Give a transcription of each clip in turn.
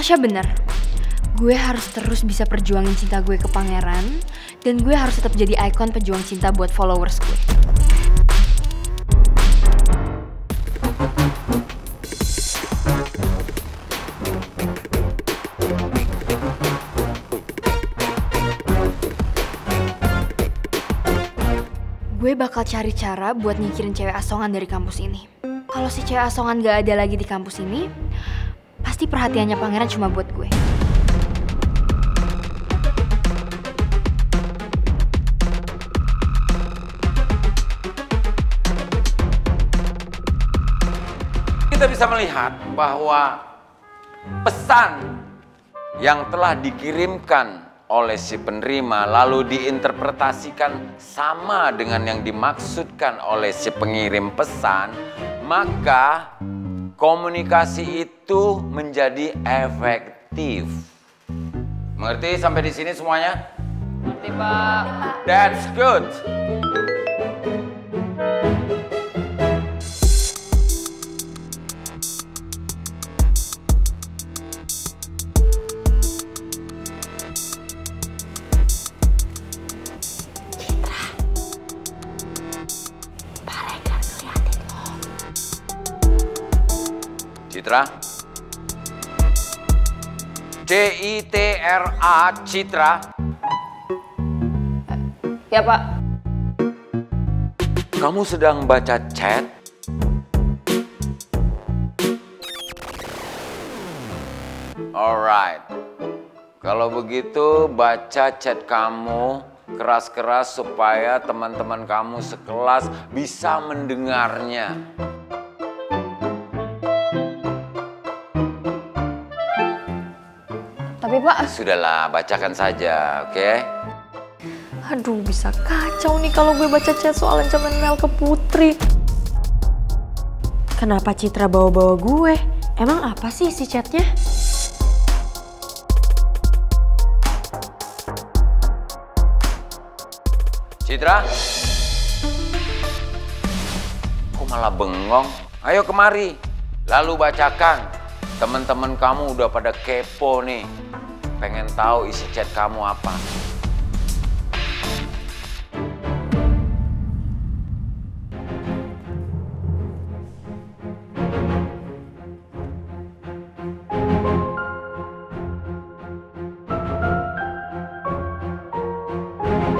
Tasya bener. Gue harus terus bisa perjuangin cinta gue ke pangeran. Dan gue harus tetap jadi ikon pejuang cinta buat followers gue. Gue bakal cari cara buat nyingkirin cewek asongan dari kampus ini. Kalau si cewek asongan gak ada lagi di kampus ini, pasti perhatiannya pangeran cuma buat gue. Kita bisa melihat bahwa pesan yang telah dikirimkan oleh si penerima lalu diinterpretasikan sama dengan yang dimaksudkan oleh si pengirim pesan, maka komunikasi itu menjadi efektif. Mengerti sampai di sini semuanya? Ngerti, Pak. That's good. Citra, C-I-T-R-A, Citra. Ya, Pak. Kamu sedang baca chat? Alright. Kalau begitu, baca chat kamu keras-keras supaya teman-teman kamu sekelas bisa mendengarnya. Tapi Pak... Sudahlah, bacakan saja, oke? Aduh, bisa kacau nih kalau gue baca chat soal ancaman Mel ke Putri. Kenapa Citra bawa-bawa gue? Emang apa sih isi chatnya? Citra? Kok malah bengong? Ayo kemari, lalu bacakan. Teman-teman kamu udah pada kepo nih. Pengen tahu isi chat kamu apa.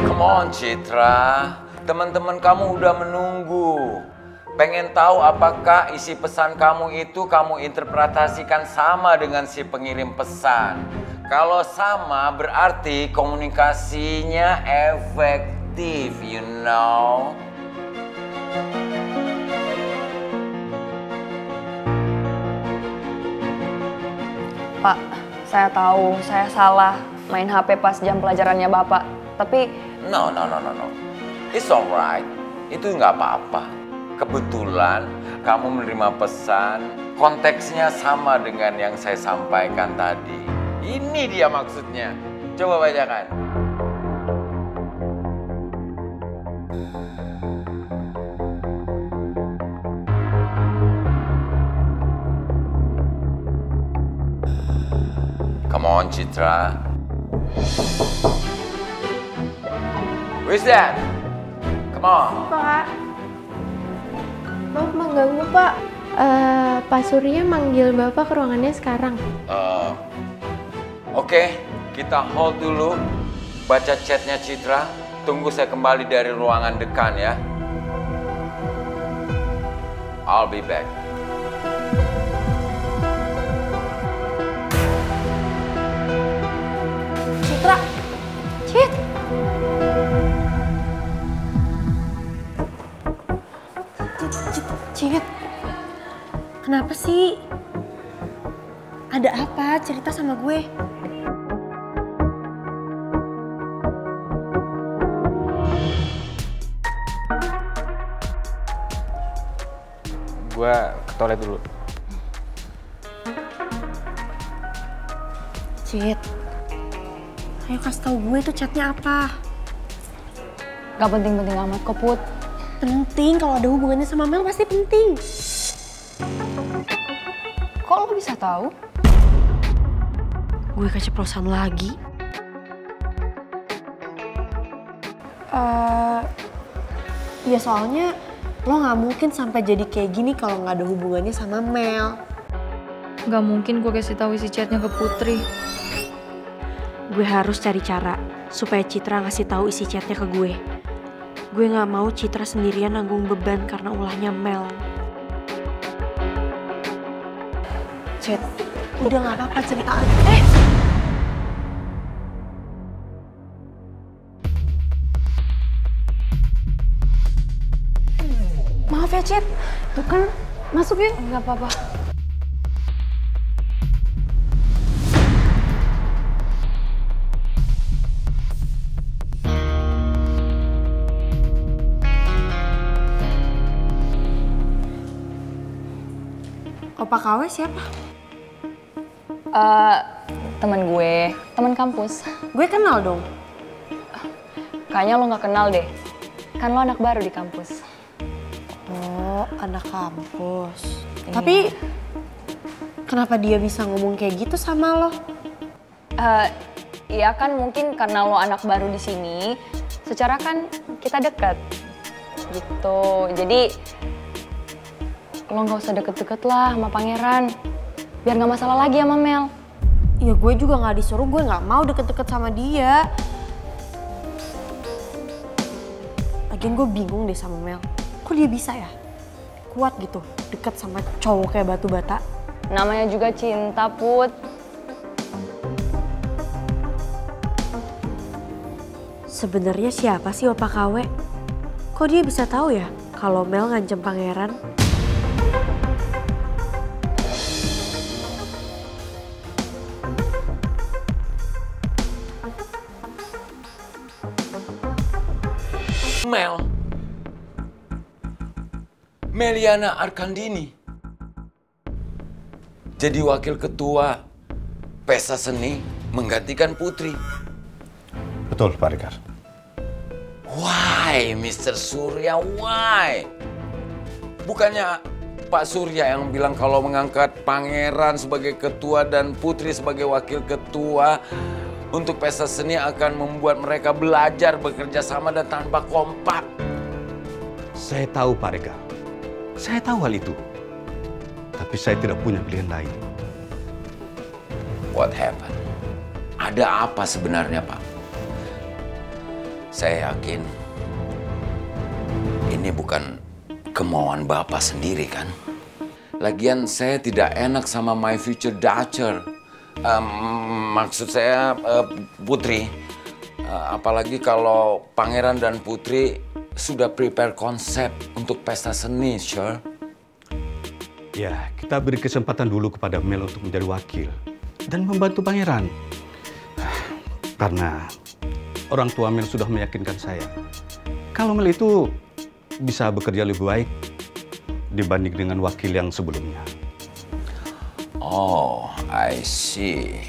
Come on Citra, teman-teman kamu udah menunggu. Pengen tahu apakah isi pesan kamu itu kamu interpretasikan sama dengan si pengirim pesan. Kalau sama berarti komunikasinya efektif, you know. Pak, saya tahu saya salah main HP pas jam pelajarannya Bapak. Tapi... No. It's alright. Itu nggak apa-apa. Kebetulan kamu menerima pesan, konteksnya sama dengan yang saya sampaikan tadi. Ini dia maksudnya. Coba bacakan. Come on, Citra. Who's that? Come on. Pak, maaf mengganggu Pak. Pak Surya manggil Bapak ke ruangannya sekarang. Oke, kita hold dulu. Baca chatnya Citra. Tunggu saya kembali dari ruangan dekan ya. I'll be back. Citra! Cit! Cit, kenapa sih? Ada apa? Cerita sama gue. Gue ke toilet dulu. Cit, ayo kasih tau gue tuh chatnya apa. Gak penting-penting amat kok, Put. Penting, kalau ada hubungannya sama Mel pasti penting. Kok lo bisa tahu? Gue keceplosan lagi. Ya soalnya lo nggak mungkin sampai jadi kayak gini kalau nggak ada hubungannya sama Mel. Gak mungkin gue kasih tahu isi chatnya ke Putri. Gue harus cari cara supaya Citra ngasih tahu isi chatnya ke gue. Gue nggak mau Citra sendirian nanggung beban karena ulahnya Mel. Chat, udah nggak apa-apa cerita aja. Maaf ya, Cit. Tuh kan, masuk ya. Gak apa-apa. Opa KW siapa? Temen gue, temen kampus. Gue kenal dong. Kayaknya lo gak kenal deh. Kan lo anak baru di kampus. Oh, anak kampus. Tapi kenapa dia bisa ngomong kayak gitu sama lo? Iya kan mungkin karena lo anak baru di sini, secara kan kita deket. Gitu. Jadi lo gak usah deket-deket lah sama pangeran. Biar gak masalah lagi sama Mel. Ya gue juga nggak disuruh, gue nggak mau deket-deket sama dia. Lagian gue bingung deh sama Mel. Kok dia bisa ya? Kuat gitu, deket sama cowok kayak batu bata. Namanya juga cinta, Put. Sebenarnya siapa sih Opa KW? Kok dia bisa tahu ya kalau Mel ngancem pangeran? Meliana Arkandini jadi wakil ketua pesta seni menggantikan Putri. Betul, Pak Regar. Why, Mr. Surya, why? Bukannya Pak Surya yang bilang kalau mengangkat Pangeran sebagai ketua dan Putri sebagai wakil ketua untuk pesta seni akan membuat mereka belajar bekerja sama dan tanpa kompak. Saya tahu, Pak Regar. Saya tahu hal itu. Tapi saya tidak punya pilihan lain. What happened? Ada apa sebenarnya, Pak? Saya yakin ini bukan kemauan Bapak sendiri, kan? Lagian saya tidak enak sama my future daughter. Maksud saya Putri. Apalagi kalau Pangeran dan Putri sudah prepare konsep untuk pesta seni, sure? Ya, kita beri kesempatan dulu kepada Mel untuk menjadi wakil dan membantu Pangeran. Karena orang tua Mel sudah meyakinkan saya kalau Mel itu bisa bekerja lebih baik dibanding dengan wakil yang sebelumnya. Oh, I see.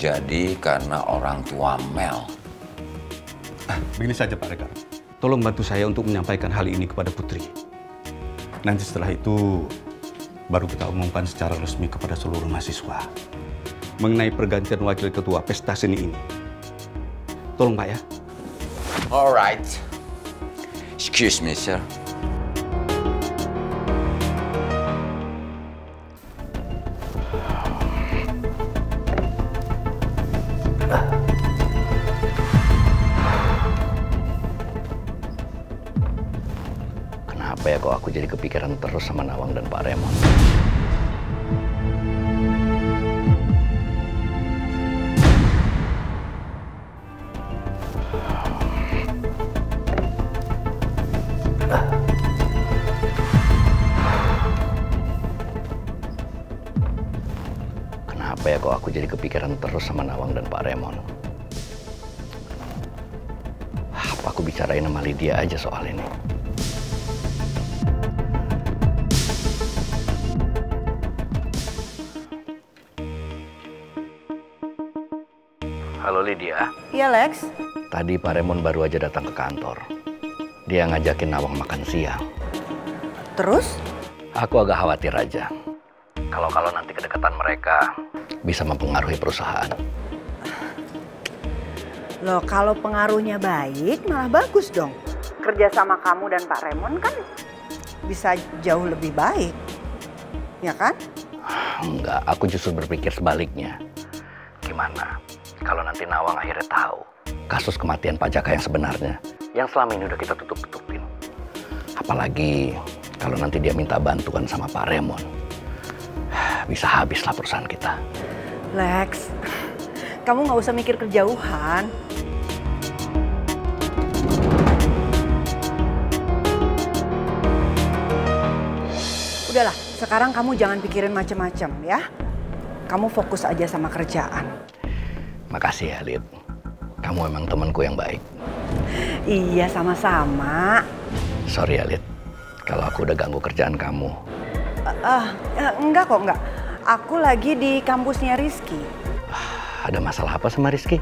Jadi karena orang tua Mel. Begini saja, Pak Regar. Tolong bantu saya untuk menyampaikan hal ini kepada Putri. Nanti setelah itu baru kita umumkan secara resmi kepada seluruh mahasiswa mengenai pergantian wakil ketua pesta seni ini. Tolong, Pak, ya. Alright. Excuse me, sir. Kenapa ya kok aku jadi kepikiran terus sama Nawang dan Pak Remon? Kenapa ya kok aku jadi kepikiran terus sama Nawang dan Pak Remon? Apa aku bicarain sama Lydia aja soal ini? Halo Lydia. Iya Lex. Tadi Pak Remon baru aja datang ke kantor. Dia ngajakin Nawang makan siang. Terus? Aku agak khawatir aja. Kalau nanti kedekatan mereka bisa mempengaruhi perusahaan. Loh, kalau pengaruhnya baik malah bagus dong. Kerja sama kamu dan Pak Raymond kan bisa jauh lebih baik. Ya kan? Enggak, aku justru berpikir sebaliknya. Gimana kalau nanti Nawang akhirnya tahu kasus kematian Pak Jaka yang sebenarnya, yang selama ini udah kita tutup-tutupin. Apalagi kalau nanti dia minta bantuan sama Pak Raymond. Bisa habislah perusahaan kita. Lex, kamu nggak usah mikir kejauhan. Udahlah, sekarang kamu jangan pikirin macem-macem ya. Kamu fokus aja sama kerjaan. Makasih ya, Lid. Kamu emang temanku yang baik. Iya, sama-sama. Sorry ya, Lid. Kalau aku udah ganggu kerjaan kamu. Enggak kok, enggak. Aku lagi di kampusnya Rizky. Ada masalah apa sama Rizky?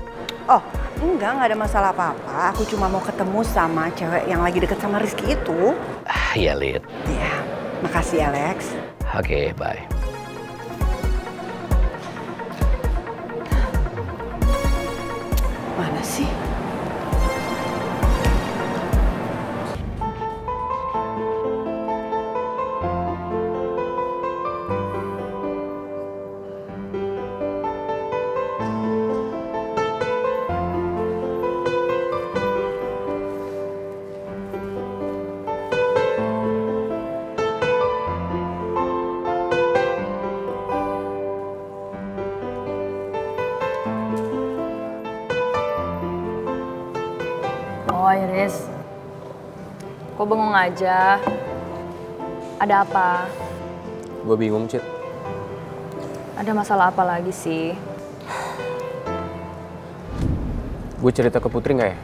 Oh, enggak ada masalah apa-apa. Aku cuma mau ketemu sama cewek yang lagi deket sama Rizky itu. Iya, Lid. Iya, makasih Alex. Oke, bye. Mana sih? Oh Iris, kok bengong aja? Ada apa? Gue bingung, Cit. Ada masalah apa lagi sih? Gue cerita ke Putri nggak ya?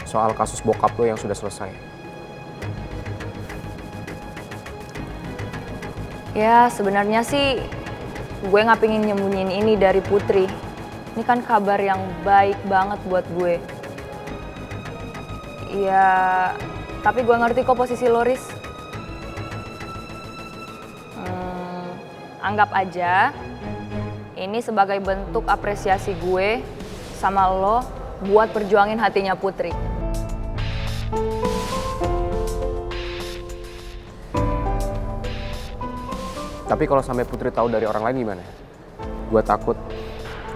Soal kasus bokap lo yang sudah selesai. Ya sebenarnya sih gue nggak pengen nyembunyiin ini dari Putri. Ini kan kabar yang baik banget buat gue. Ya, tapi gue ngerti kok posisi lo, Riz. Anggap aja ini sebagai bentuk apresiasi gue sama lo buat perjuangin hatinya Putri. Tapi kalau sampai Putri tahu dari orang lain gimana? Gue takut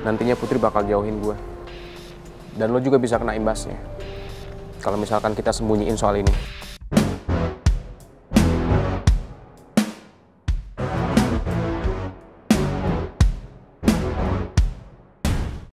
nantinya Putri bakal jauhin gue. Dan lo juga bisa kena imbasnya. Kalau misalkan kita sembunyiin soal ini.